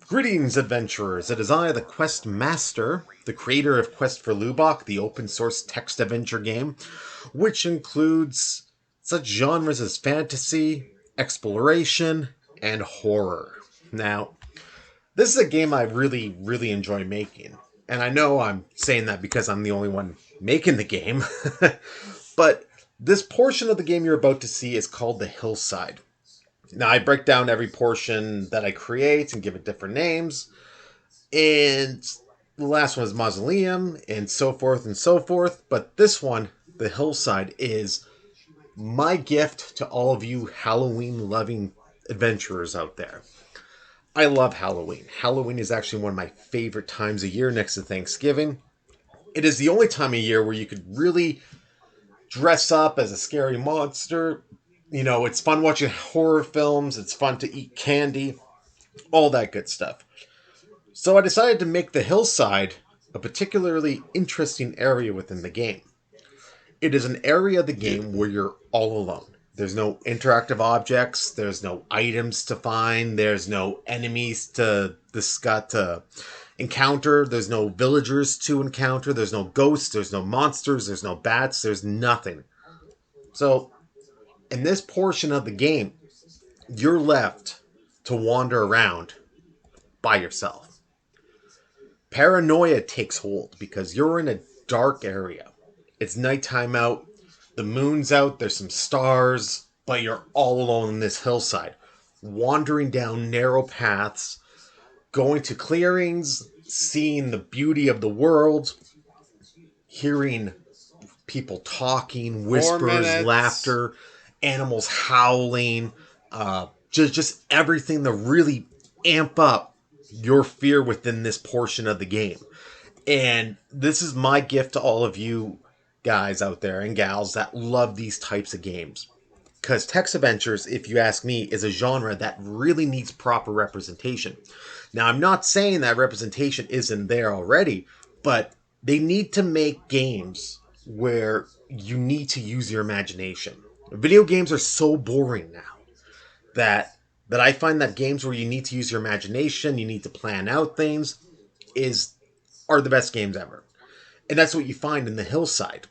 Greetings, adventurers. It is I, the Quest Master, the creator of Quest for Lubok, the open source text adventure game, which includes such genres as fantasy, exploration, and horror. Now, this is a game I really enjoy making. And I know I'm saying that because I'm the only one making the game. But this portion of the game you're about to see is called the Hillside. Now, I break down every portion that I create and give it different names. And the last one is Mausoleum, and so forth and so forth. But this one, the Hillside, is my gift to all of you Halloween loving adventurers out there. I love Halloween. Halloween is actually one of my favorite times of year next to Thanksgiving. It is the only time of year where you could really dress up as a scary monster. You know, it's fun watching horror films, it's fun to eat candy, all that good stuff. So I decided to make the Hillside a particularly interesting area within the game. It is an area of the game where you're all alone. There's no interactive objects, there's no items to find, there's no enemies to discuss, to encounter, there's no villagers to encounter, there's no ghosts, there's no monsters, there's no bats, there's nothing. So, in this portion of the game, you're left to wander around by yourself. Paranoia takes hold because you're in a dark area. It's nighttime out, the moon's out, there's some stars, but you're all alone in this hillside, wandering down narrow paths, going to clearings, seeing the beauty of the world, hearing people talking, whispers, laughter, animals howling, just everything to really amp up your fear within this portion of the game. And this is my gift to all of you guys out there and gals that love these types of games. Because text adventures, if you ask me, is a genre that really needs proper representation. Now, I'm not saying that representation isn't there already, but they need to make games where you need to use your imagination. Video games are so boring now that I find that games where you need to use your imagination, you need to plan out things, are the best games ever. And that's what you find in the Hillside.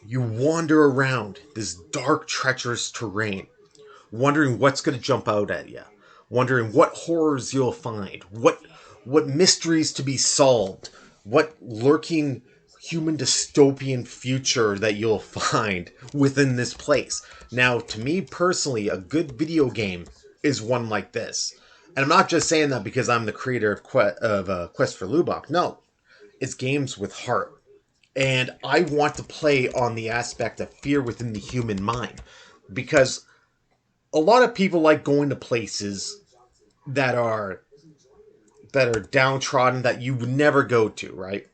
You wander around this dark, treacherous terrain, wondering what's going to jump out at you, wondering what horrors you'll find, what mysteries to be solved, what lurking human dystopian future that you'll find within this place. Now, to me personally, a good video game is one like this. And I'm not just saying that because I'm the creator of Quest for Lubok. No, it's games with heart. And I want to play on the aspect of fear within the human mind. Because a lot of people like going to places that are downtrodden that you would never go to, right?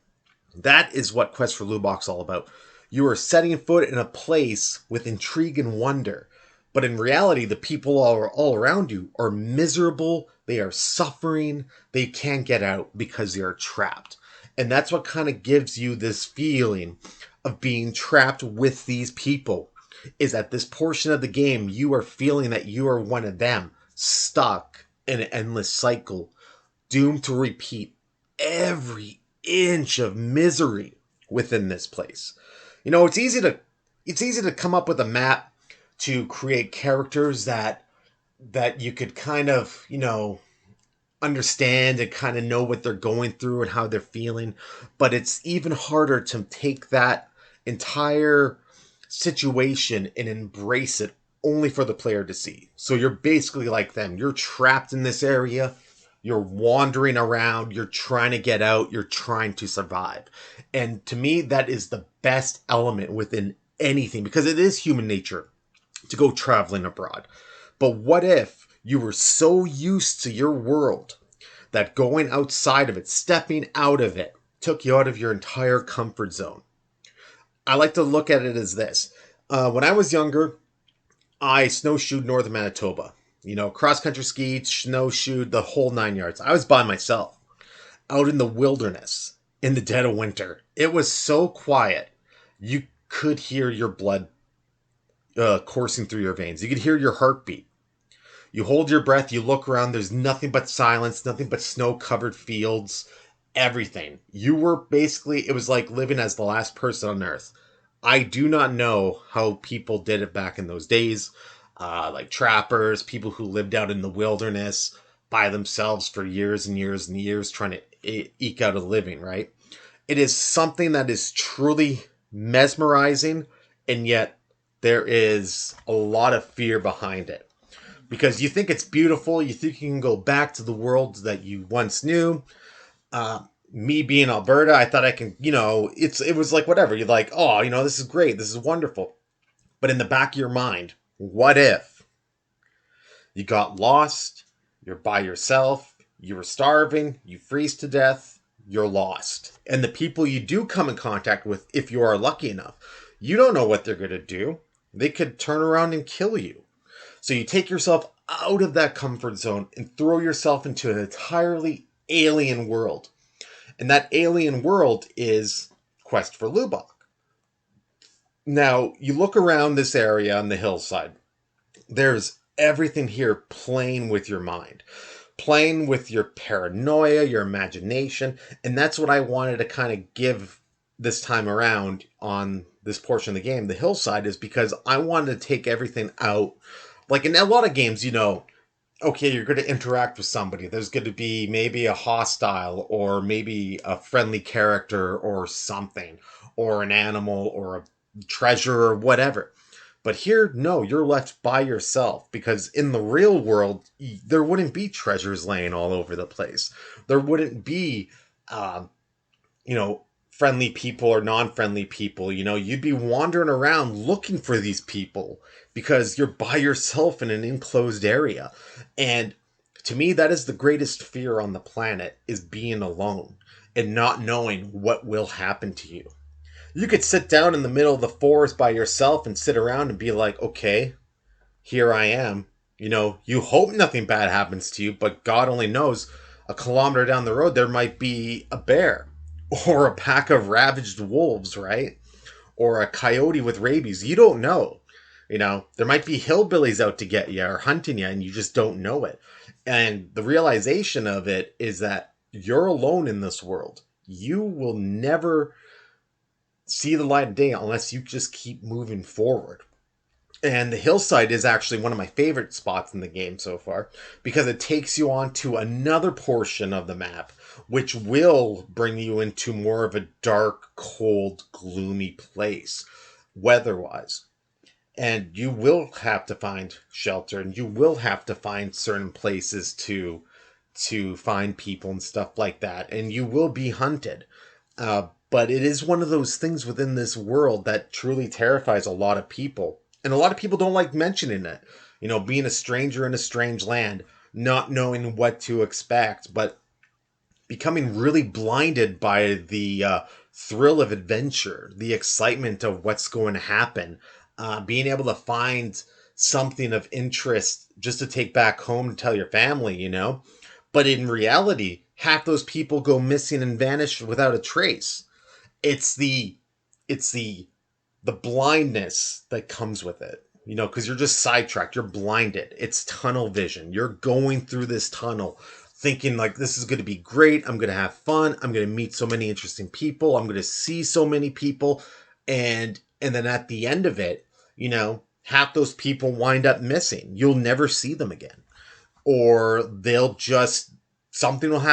That is what Quest for Lubok's all about. You are setting foot in a place with intrigue and wonder. But in reality, the people all around you are miserable, they are suffering, they can't get out because they are trapped. And that's what kind of gives you this feeling of being trapped with these people. Is at this portion of the game, you are feeling that you are one of them, stuck in an endless cycle, doomed to repeat every inch of misery within this place. You know, it's easy to come up with a map to create characters that you could kind of, understand and kind of know what they're going through and how they're feeling. But it's even harder to take that entire situation and embrace it only for the player to see. So you're basically like them. You're trapped in this area. You're wandering around. You're trying to get out. You're trying to survive. And to me, that is the best element within anything, because it is human nature to go traveling abroad. But what if you were so used to your world that going outside of it, stepping out of it, took you out of your entire comfort zone? I like to look at it as this. When I was younger, I snowshoed north of Manitoba. Cross-country skied, snowshoed, the whole 9 yards. I was by myself, out in the wilderness, in the dead of winter. It was so quiet, you could hear your blood coursing through your veins. You could hear your heartbeat. You hold your breath, you look around, there's nothing but silence, nothing but snow covered fields, everything. You were basically, it was like living as the last person on earth. I do not know how people did it back in those days, like trappers, people who lived out in the wilderness by themselves for years and years and years trying to eke out a living, right? It is something that is truly mesmerizing, and yet there is a lot of fear behind it. Because you think it's beautiful, you think you can go back to the world that you once knew. Me being Alberta, I thought I can, it was like whatever. You're like, oh, this is great, this is wonderful. But in the back of your mind, what if you got lost, you're by yourself, you were starving, you freeze to death, you're lost. And the people you do come in contact with, if you are lucky enough, you don't know what they're going to do. They could turn around and kill you. So you take yourself out of that comfort zone and throw yourself into an entirely alien world. And that alien world is Quest for Lubach. Now, you look around this area on the hillside. There's everything here playing with your mind, playing with your paranoia, your imagination. And that's what I wanted to kind of give this time around on this portion of the game, the hillside, is because I wanted to take everything out. Like in a lot of games, okay, you're going to interact with somebody. There's going to be maybe a hostile or maybe a friendly character or something, or an animal or a treasure or whatever. But here, no, you're left by yourself, because in the real world, there wouldn't be treasures laying all over the place. There wouldn't be, you know, friendly people or non-friendly people. You'd be wandering around looking for these people because you're by yourself in an enclosed area. And to me, that is the greatest fear on the planet, is being alone and not knowing what will happen to you. You could sit down in the middle of the forest by yourself and sit around and be like, okay, here I am. You hope nothing bad happens to you, but God only knows, a kilometer down the road, there might be a bear or a pack of ravaged wolves, right? Or a coyote with rabies. You don't know. There might be hillbillies out to get you or hunting you, and you just don't know it. And the realization of it is that you're alone in this world. You will never see the light of day unless you just keep moving forward. And the hillside is actually one of my favorite spots in the game so far, because it takes you on to another portion of the map, which will bring you into more of a dark, cold, gloomy place, weather-wise. And you will have to find shelter, and you will have to find certain places to find people and stuff like that. And you will be hunted. But it is one of those things within this world that truly terrifies a lot of people. And a lot of people don't like mentioning it. Being a stranger in a strange land, not knowing what to expect, but becoming really blinded by the thrill of adventure, the excitement of what's going to happen, being able to find something of interest just to take back home and tell your family. But in reality, half those people go missing and vanish without a trace. It's the blindness that comes with it, because you're just sidetracked, you're blinded. It's tunnel vision. You're going through this tunnel thinking like, this is going to be great, I'm going to have fun, I'm going to meet so many interesting people, I'm going to see so many people, and then at the end of it, half those people wind up missing. You'll never see them again, or something will happen